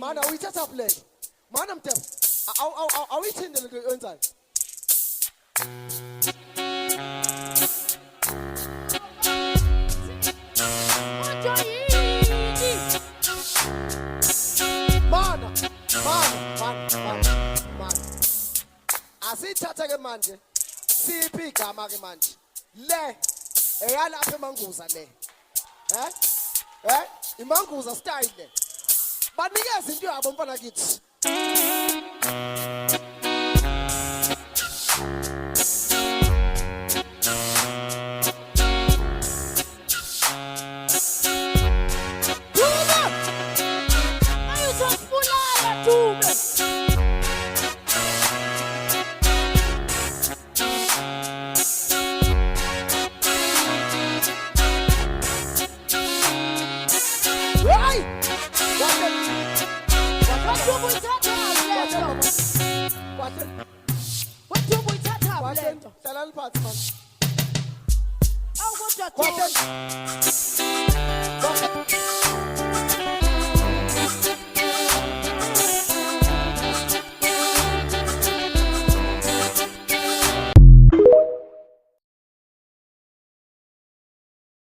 Man, are we chat up late? Man, I'm telling. Are we in the little inside? Man. I see chat again, man. See pick a man. Le, eyala aphe manguza le. Imanguza style le. But me yes, into a bumper like it. What